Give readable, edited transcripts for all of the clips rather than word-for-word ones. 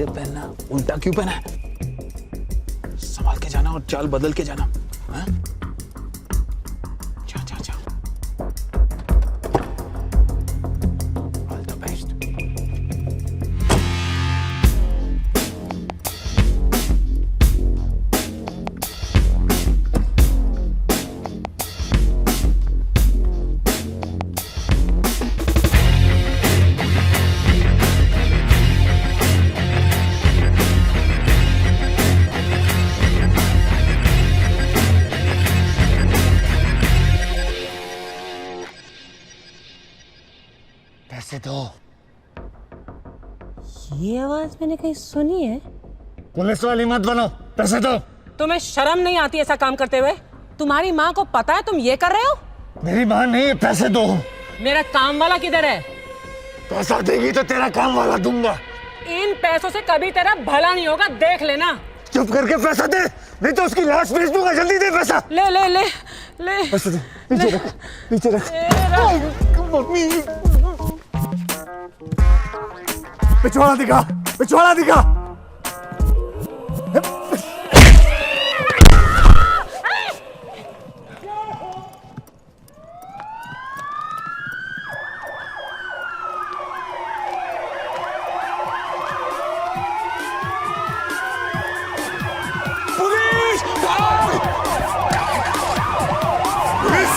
सीधे पहनना, उल्टा क्यों पहना है? संभाल के जाना और चाल बदल के जाना। हाँ? जा जा जा। All the best. पैसे दो। ये आवाज मैंने कहीं सुनी है। पुलिस वाली मत बनो, पैसे दो। तुम्हें शर्म नहीं आती ऐसा काम करते हुए? तुम्हारी माँ को पता है तुम ये कर रहे हो? मेरी माँ नहीं है, पैसे दो। मेरा काम वाला किधर है? पैसा देगी तो तेरा काम वाला दूंगा। इन पैसों से कभी तेरा भला नहीं होगा, देख लेना। चुप करके पैसा दे, नहीं तो उसकी लाश भेज दूंगा। जल्दी दे पैसा। ले ले ले ले पैसे दे। नीचे रख, नीचे रख। मम्मी, पिछवाड़ा दिखा, पिछवाड़ा दिखा। पुलिस! पुलिस!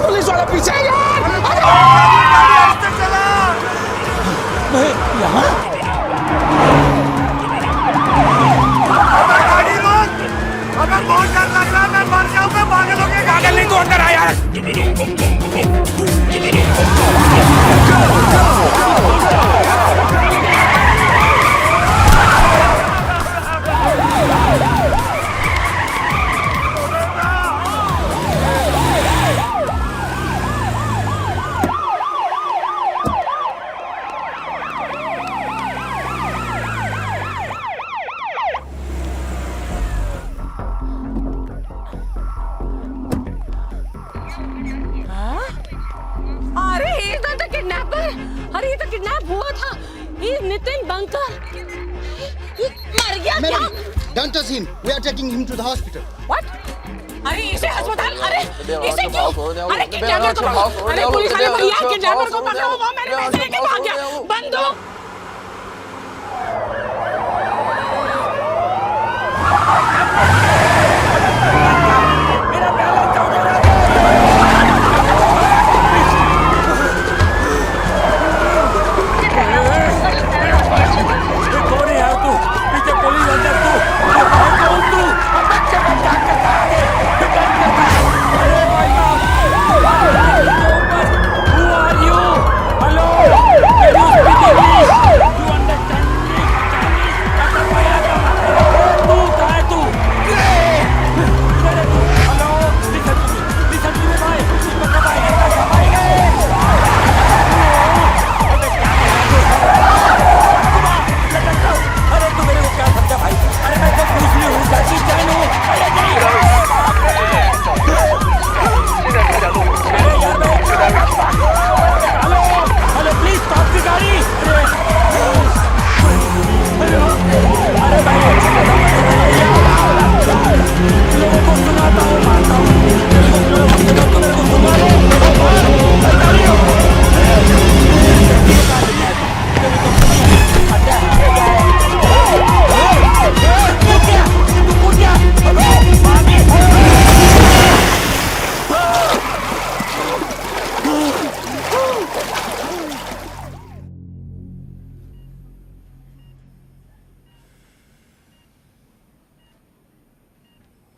पुलिस वाला पीछे है यार। मैं यहाँ? अगर बहुत डर लग रहा है मैं मर जाऊंगा। पागल हो गए? पागल नहीं, तो अंदर आ यार। अरे ये तो किडनैप हुआ था। ये नितिन बंकर ये मर गया क्या? Don't touch him. We are taking him to the hospital. What? अरे इसे अस्पताल, अरे इसे क्यों? अरे किडनैपर को पकड़ो। अरे पुलिस वाले भैया किडनैपर को पकड़ो। वो मेरे पैसे लेके भाग गया। बंदूक।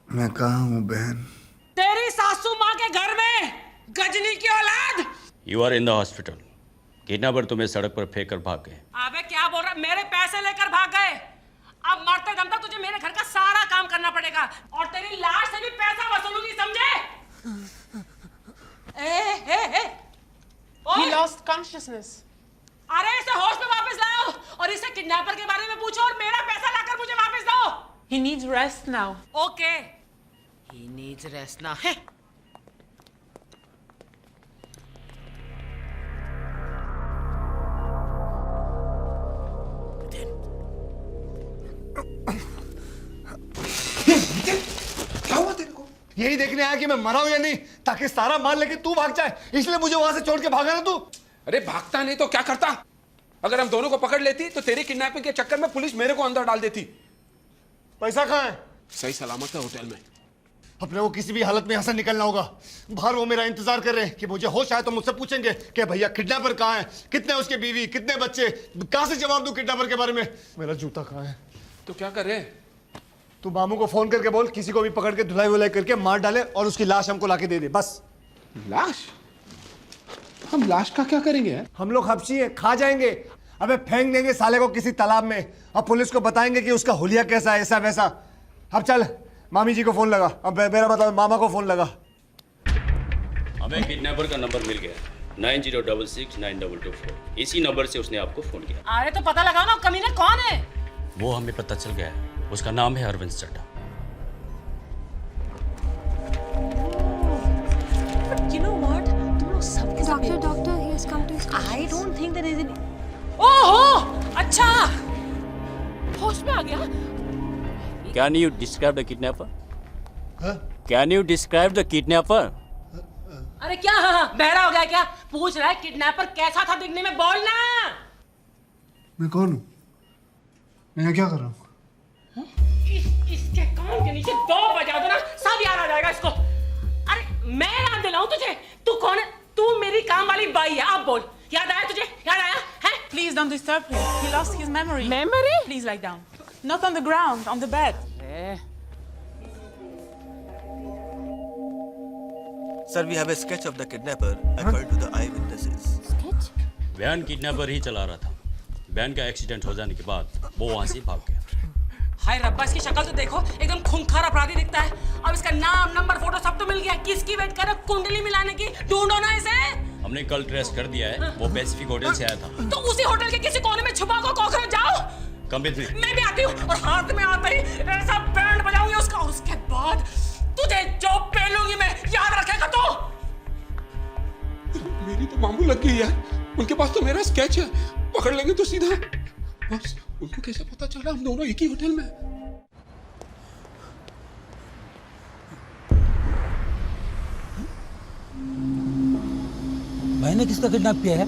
मैं कहाँ हूँ बहन? तेरी सासू माँ के घर में, गजनी की औलाद। You are in the hospital. Kidnapper तुम्हें सड़क पर फेंक कर भाग गए। अबे क्या बोल रहा है? मेरे पैसे लेकर भाग गए। अब मरते दम तक तुझे मेरे घर का सारा काम करना पड़ेगा और तेरी लाश से भी पैसा वसूलूंगी, समझे? consciousness. अरे इसे होश में वापस लाओ और इसे किडनैपर के बारे में पूछो और मेरा पैसा लाकर मुझे वापस दो. He needs rest now. Okay. He needs rest now. Hey. क्या हुआ तेरे को? यही देखने आया कि मैं मरा हूं या नहीं, ताकि सारा माल लेके तू भाग जाए, इसलिए मुझे वहां से छोड़ के भागा ना तू. अरे भागता नहीं तो क्या करता? अगर हम दोनों को पकड़ लेती तो तेरी किडनैपिंग के चक्कर में पुलिस मेरे को अंदर डाल देती. पैसा कहाँ है? सही सलामत है होटल में. अपने को किसी भी हालत में यहाँ से निकलना होगा. बाहर वो मेरा इंतजार कर रहे हैं कि मुझे होश आए तो मुझसे पूछेंगे कि भैया किडनैपर कहाँ है, कितने उसके बीवी, कितने बच्चे. कहाँ से जवाब दूं किडनैपर के बारे में? मेरा जूता कहाँ है? तो क्या करे? तू मामू को फोन करके बोल किसी को भी पकड़ के धुलाई वुलाई करके मार डाले और उसकी लाश हमको लाके दे दे. बस. लाश? हम लाश का क्या करेंगे यार? हम लोग हबशी हैं, खा जाएंगे. अबे फेंक देंगे साले को किसी तालाब में. अब पुलिस को बताएंगे कि उसका हुलिया कैसा है, ऐसा वैसा. अब चल मामी जी को फोन लगा. अब मेरा मतलब मामा को फोन लगा. हमें किडनैपर का नंबर मिल गया 90669224. इसी नंबर से उसने आपको फोन किया. अरे तो पता लगाओ ना कमीना कौन है. वो हमें पता चल गया है. उसका नाम है Arvind Chadha. You know what? तुम लोग सबके साथ Doctor, he has come to his I don't think there is any. ओहो, अच्छा. होश में आ गया. Can you describe the kidnapper? Can you describe the kidnapper? अरे क्या बहरा हो गया क्या? पूछ रहा है किडनैपर कैसा था दिखने में, बोलना. मैं कौन हूँ? मैं यहाँ क्या कर रहा हूँ? इसके कान के नीचे 2 बजा दो ना, सब याद आ जाएगा इसको. अरे मैं याद दिलाऊं तुझे? तू कौन है? तू मेरी काम वाली बाई है. अब बोल, याद आया तुझे? याद आया है? Please don't disturb him. He lost his memory. Memory? Please lie down. Not on the ground, on the bed. Sir, we have a sketch of the kidnapper according to the eyewitnesses. sketch. Van kidnapper ही चला रहा था. Van का accident हो जाने के बाद वो वहां से भाग गया. हाय रब्बा, इसकी शक्ल तो देखो, एकदम खूंखार अपराधी दिखता है. अब इसका नाम, नंबर, फोटो सब तो मिल गया. किसकी वेट कर रहे हो? कुंडली मिलाने की. ढूंढो ना इसे. हमने कल ट्रेस कर दिया है. वो पैसिफिक होटल से आया था. तो उसी होटल के किसी कोने में छुपा को कॉकरोच जाओ. Come with me. मैं भी आती हूँ और हाथ में आते ही ऐसा बैंड बजाऊंगी उसका, और उसके बाद तुझे जो पेलूंगी मैं, याद रखेगा तो. मेरी तो मामू लग गई यार. उनके पास तो मेरा स्केच है. पकड़ लेंगे तो सीधा. बस उनको कैसे पता चला हम दोनों एक ही होटल में? मैंने किसका किडनैप किया है?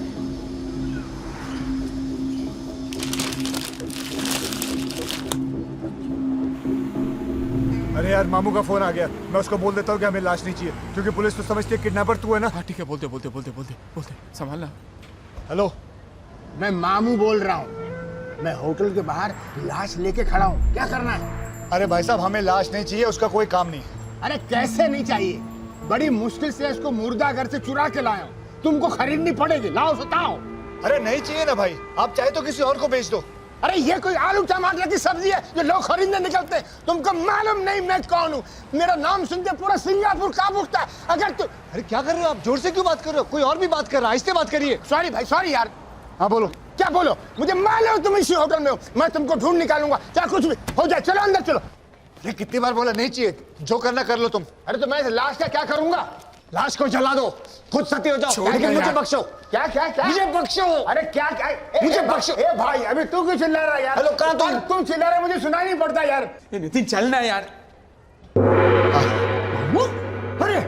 अरे यार मामू का फोन आ गया. मैं उसको बोल देता हूँ कि हमें लाश नहीं चाहिए, क्योंकि पुलिस तो समझती है किडनैपर तू है ना. हाँ ठीक है, बोलते बोलते बोलते बोलते बोलते संभालना. हेलो, मैं मामू बोल रहा हूँ. मैं होटल के बाहर लाश लेके खड़ा हूँ. क्या करना है? अरे भाई साहब हमें लाश नहीं चाहिए, उसका कोई काम नहीं. अरे कैसे नहीं चाहिए? बड़ी मुश्किल से इसको मुर्दा घर से चुरा के लाया हूँ. तुमको खरीदनी पड़ेगी. लाओ बताओ. अरे नहीं चाहिए ना भाई, आप चाहे तो किसी और को बेच दो. अरे ये कोई आलू टमाटर की सब्जी है जो लोग खरीदने निकलते हैं? तुमको मालूम नहीं मैं कौन हूँ? मेरा नाम सुनते पूरा सिंगापुर कांप उठता है. अगर तू. अरे क्या कर रहे हो आप? जोर से क्यों बात कर रहे हो? कोई और भी बात कर रहा है, आहिस्ते बात करिए. सॉरी भाई, सॉरी यार. हाँ बोलो. क्या बोलो? मुझे मालूम तुम इसी होटल में हो. मैं तुमको ढूंढ निकालूंगा, चाहे कुछ भी हो जाए. चलो अंदर चलो. ये कितनी बार बोला नहीं चाहिए? जो करना कर लो तुम. अरे तो मैं लाश का क्या करूंगा? लाश को जला दो, खुद सती हो जाओ. लेकिन मुझे बख्शो. क्या क्या क्या? मुझे बख्शो. अरे क्या क्या? मुझे बख्शो. ए भाई, अभी तू क्यों चिल्ला रहा है यार? हेलो, कहाँ तुम? तुम चिल्ला रहे, मुझे सुनाई नहीं पड़ता यार. नितिन चलना है यार. अरे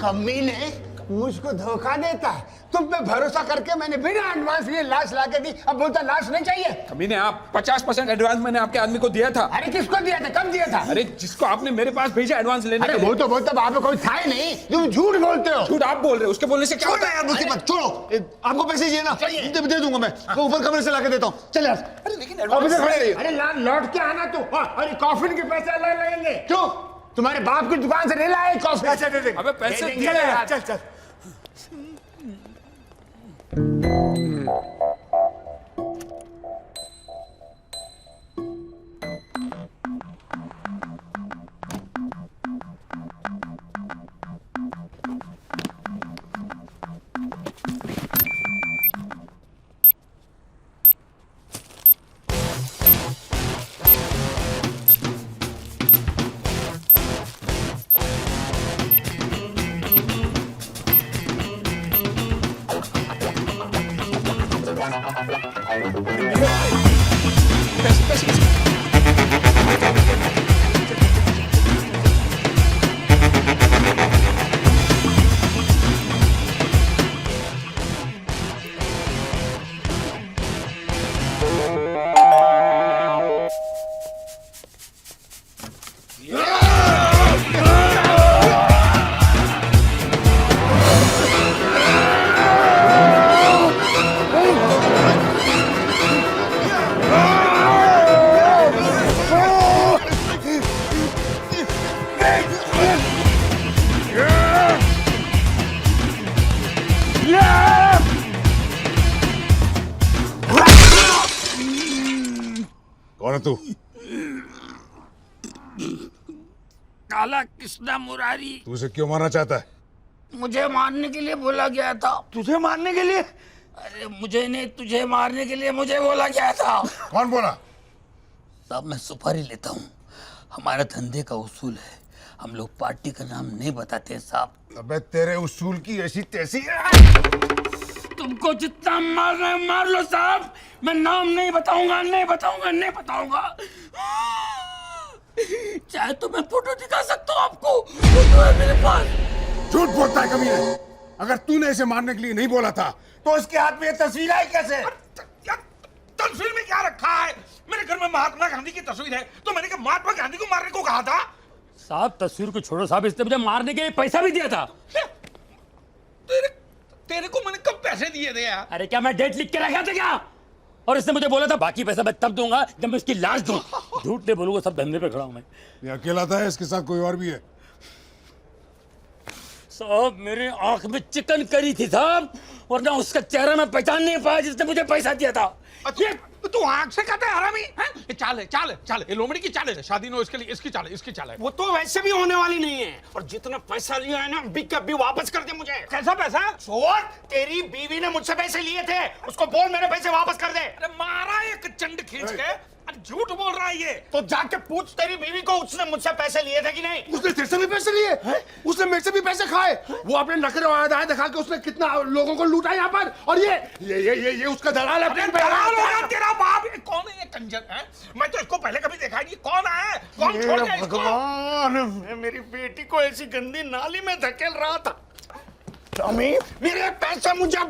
कमीने मुझको धोखा देता है. तुम पे भरोसा करके मैंने बिना एडवांस लिए लाश लाके दी. अब बोलता लाश नहीं चाहिए. कमीने आप 50% एडवांस मैंने आपके आदमी को दिया था. अरे किसको दिया था? कब दिया था? अरे जिसको आपने मेरे पास भेजा एडवांस लेने अरे के लिए. वो तो बोलता वहां पे कोई था ही नहीं. तुम झूठ बोलते हो. झूठ आप बोल रहे हो. उसके बोलने से क्या छोड़ो होता है? यार मुसीबत, छोड़ो. आपको पैसे चाहिए ना? दे दूंगा मैं. वो ऊपर कमरे से लाके देता हूँ. चल यार. अरे लेकिन अब इधर खड़े रहिए. अरे लौट के आना तू. अरे कॉफिन के पैसे अलग लगेंगे. क्यों? तुम्हारे बाप की दुकान से नहीं लाए कॉफी? अच्छा दे दे. अबे पैसे दे देंगे दिए यार. यार. चल चल. तू? काला कृष्णा मुरारी। तू उसे क्यों मारना चाहता है? मुझे मारने के लिए बोला गया था। तुझे मारने के लिए? अरे मुझे नहीं, तुझे मारने के लिए मुझे बोला गया था। कौन बोला? साहब मैं सुपारी लेता हूँ, हमारा धंधे का उसूल है, हम लोग पार्टी का नाम नहीं बताते साहब। अबे तेरे उसूल की ऐसी तैसी। तुमको जितना मारना है मार लो साहब, मैं नाम नहीं बताऊंगा, नहीं बताऊंगा, नहीं बताऊंगा। चाहे तो मैं फोटो दिखा सकता हूँ आपको, फोटो है मेरे पास। झूठ बोलता है कमीने। अगर तूने इसे मारने के लिए नहीं बोला था तो इसके हाथ में ये तस्वीर आई कैसे? तस्वीर में क्या रखा है? मेरे घर में महात्मा गांधी की तस्वीर है, तो मैंने क्या महात्मा गांधी को मारने को कहा था? साहब तस्वीर को छोड़ो साहब, इसने मुझे मारने के लिए पैसा भी दिया था। तेरे को मैंने कब पैसे दिए थे यार? अरे क्या मैं डेट लिख के रखा था क्या? और इसने मुझे बोला था बाकी पैसा मैं तब दूंगा जब मैं इसकी लाश दूं। झूठ नहीं बोलूंगा, सब धंधे पे खड़ा हूं मैं। ये अकेला था, इसके साथ कोई और भी है? साहब मेरे आंख में चिकन करी थी साहब, वरना उसका चेहरा मैं पहचान नहीं पाया जिसने मुझे पैसा दिया था। ये तू आंख से कहता है हरामी हैं? ये चाल है, चाल है, चाल है, ये लोमड़ी की चाल है, शादी नो इसके लिए इसकी चाल है, इसकी चाल है। वो तो वैसे भी होने वाली नहीं है। और जितना पैसा लिया है ना, बिक के अभी वापस कर दे मुझे। कैसा पैसा? छोड़, तेरी बीवी ने मुझसे पैसे लिए थे, उसको बोल मेरे पैसे वापस कर दे। अरे मारा एक चंड खींच के। अरे झूठ बोल रहा है ये। तो जाके पूछ तेरी बीवी को, उसने मुझसे पैसे लिए थे कि नहीं? उसने तेरे से भी पैसे लिए? उसने मेरे से भी पैसे खाए? वो अपने नखरे वायदाएं दिखा के उसने कितना लोगों को लूटा यहाँ पर। और ये उसका दलाल है। अरे दलाल होगा तेरा बाप। ये कौन है ये कंजर है? मैं तो इसको पहले कभी देखा नहीं। कौन है? कौन छोड़ गया इसको? भगवान, मैं मेरी बेटी को ऐसी गंदी नाली में धकेल रहा था। अम्मी, मेरे पैसे मुझे अभी